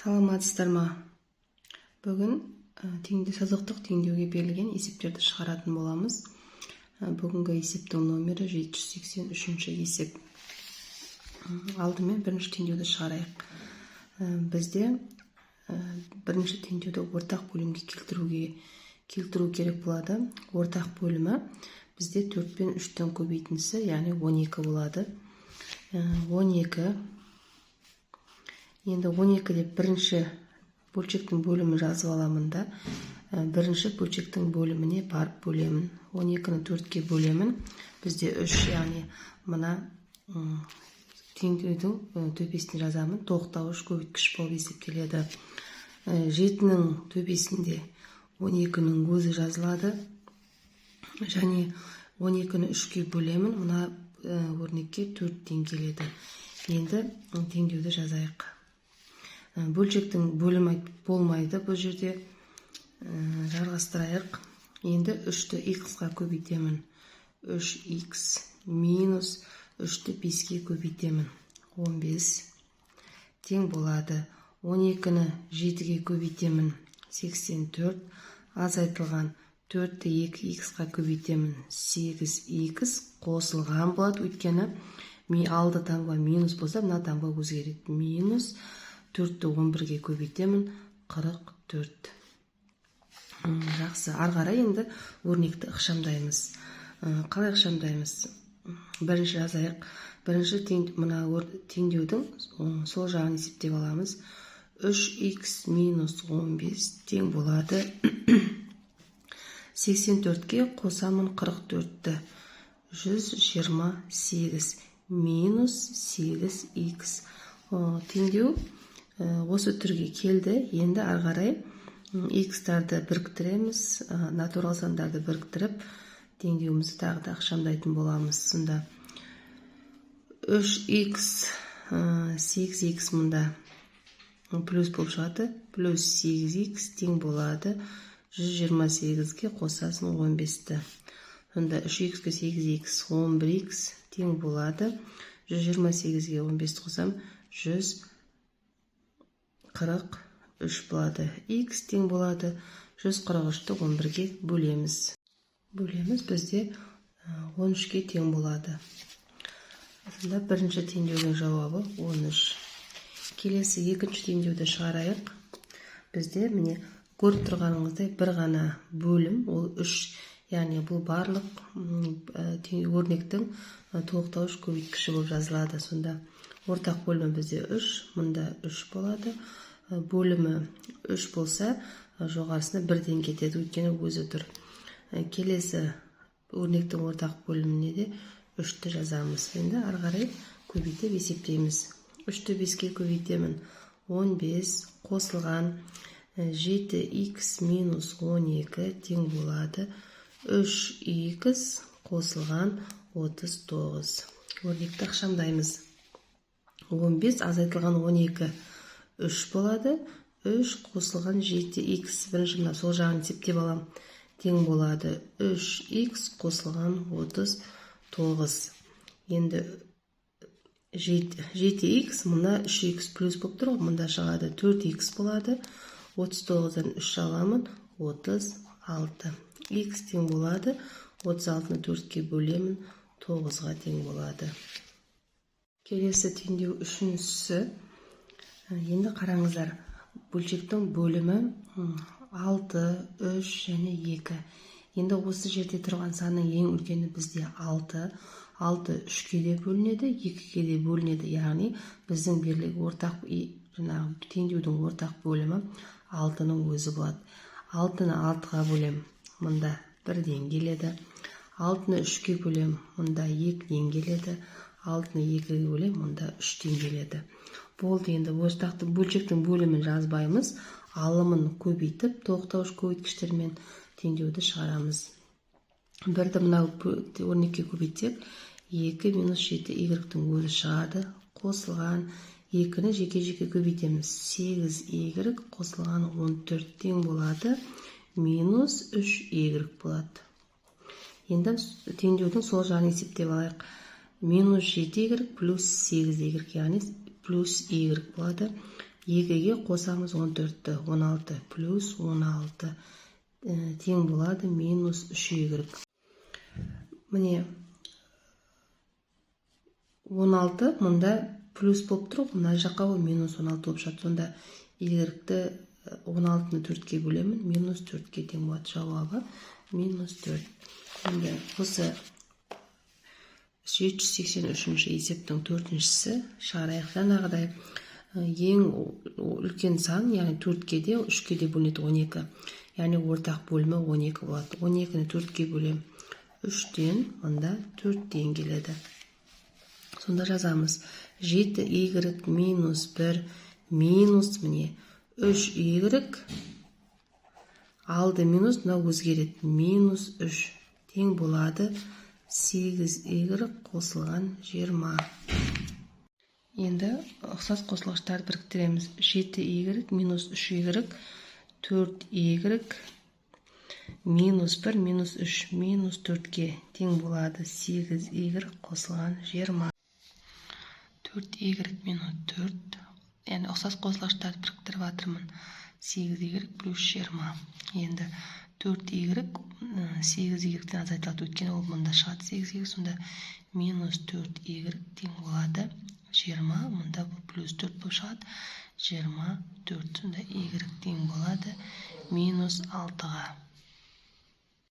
Саламатсыздар ма? Бүгін сызықтық теңдеуге берілген есептерді шығаратын боламыз. Бүгінгі есептің номері 783 есеп. Алдымен бірінші теңдеуді шығарайық. Бізде бірінші теңдеуді ортақ бөлімге келтіру керек болады. Ортақ бөлімі бізде 4 пен 3-тен көбейтіндісі, яғни 12 болады. 12. Енді 12 деп бірінші бөлшектің бөлімін жазып аламын да, бірінші бөлшектің бөліміне барып бөлемін. 12-ні 4-ке бөлемін. Бізде 3, яғни мына теңдеудің төбесіне жазамын. Тоқтауыш көбейткіш болып есептеледі. 7-нің төбесінде 12-нің өзі жазылады. Және 12-ні 3-ке бөлемін. Мына өрнекке 4-тен келеді. Енді теңдеуді жазайық. Бөлшектің бөлімі болмайды бұл жерде. Жалғастырайық. Енді 3-ті x-қа көбейтемін. 3x минус 3-ті 5-ке көбейтемін. 15 тең болады. 12-ні 7-ге көбейтемін. 84 азайтылған. 4-ті 2x-қа көбейтемін. 8x қосылған болады. Өйткені алды таңба минус болса, мына таңба өзгереді. Минус 4-ті 11-ге көбейтемін. 44. Жақсы. Арғара енді өрнекті ықшамдаймыз. Қалай ықшамдаймыз? Бірінші жазайық. Бірінші мына теңдеудің сол жағын есептеп аламыз. 3x минус 15 тең болады. 84-ке қосамын 44-ті. 128 минус 8x. Теңдеу осы түрге келді. Енді арғарай x-тарды біріктіреміз, натурал сандарды біріктіріп, теңдеуімізді тағы да ықшамдайтын боламыз. Сонда 3x 8x мұнда плюс болып шығады. Плюс 8x тең болады. 128-ге қосасын 15-ті. Сонда 3x-ке 8x 11x тең болады. 128-ге 15 қосам 143 болады. X тең болады. 143-ті 11-ге бөлеміз. Бізде 13-ке тең болады. Сонда бірінші теңдеудің жауабы 13. Келесі екінші теңдеуді шығарайық. Бізде міне көріп тұрғаныңыздай бір ғана бөлім, ол 3, яғни бұл барлық өрнектің толықтауыш көбейткіші болып жазылады. Сонда ортақ бөлімі бізде 3, мұнда 3 болады. Бөлімі 3 болса, жоғарысына 1-ден кетеді, өйткені өзі тұр. Келесі өрнектің ортақ бөліміне де 3-ті жазамыз. Енді арғарай көбейтіп есептейміз. 3-ті 5-ке көбейтемін. 15 қосылған 7x минус 12 тең болады. 3x қосылған 39. Өрнекті ықшамдаймыз. 15 азайтылған 12 3 болады. 3 қосылған 7x. Бірінші мына сол жағын есептеп алам. Тең болады. 3x қосылған 39. Енді 7x, мұнда 3x плюс болып тұр. Мұнда шығады 4x болады. 39-дан 3 аламын. 36. X тең болады. 36-ны 4-ке бөлемін. 9-ға тең болады. Келесі теңдеу үшіншісі. Енді қараңыздар. Бөлшектің бөлімі 6, 3 және 2. Енді осы жерде тұрған санның ең үлкені бізде 6. 6 3-ке де бөлінеді, 2-ке де бөлінеді. Яғни біздің берілген ортақ теңдеудің ортақ бөлімі 6-ның өзі болады. 6-ны 6-ға бөлем, мұнда 1-ден келеді. 6-ны 3-ке бөлем, мұнда 2-ден келеді. 6-ны 2-ге бөлем, мұнда 3-ден келеді. Болды, енді ортақтың бөлшектің бөлімін жазбаймыз. Алымын көбейтіп, тоқтауыш көбейткіштермен теңдеуді шығарамыз. 1-ді мынау өрнекке көбейтсек, 2 минус 7y-тің өзі шығады. Қосылған 2-ні жеке-жеке көбейтеміз. 8y қосылған 14 тең болады. Минус 3y болады. Енді теңдеудің сол жағын есептеп алайық. Минус 7y плюс 8y, яғни плюс y болады. 2-ге қосамыз 14-ті. 16 плюс 16 тең болады минус 3y. Міне 16 мұнда плюс болып тұр, мына жаққа ол минус 16 болып шығады. Сонда y-ті 16-ны 4-ке бөлемін, минус 4-ке тең болады. Жауабы минус 4. Енді осы 783-ші есептің 4-шісі шығарайық. Жаңағыдай ең үлкен сан, яғни 4-ке де 3-ке де бөлінеді 12. Яғни ортақ бөлімі 12 болады. 12-ні 4-ке бөлем 3-тен, мұнда 4-тен келеді. Сонда жазамыз 7y минус 1 минус міне 3y алды минус, мына өзгереді минус 3 тең болады 8y қосылған 20. Енді ұқсас қосылғыштарды біріктіреміз. 7y минус 3y 4y минус 1 минус 3 минус 4-ке тең болады 8y қосылған 20. 4y минус 4, яғни ұқсас қосылғыштарды біріктіріп атырмын. 8y плюс 20. Енді 4y 8y-тен азайтылады, өйткені ол мұнда шығады 8y, сонда минус 4y тең болады 20, мұнда бұл плюс 4 болып шығады 24, сонда y тең болады минус 6-ға.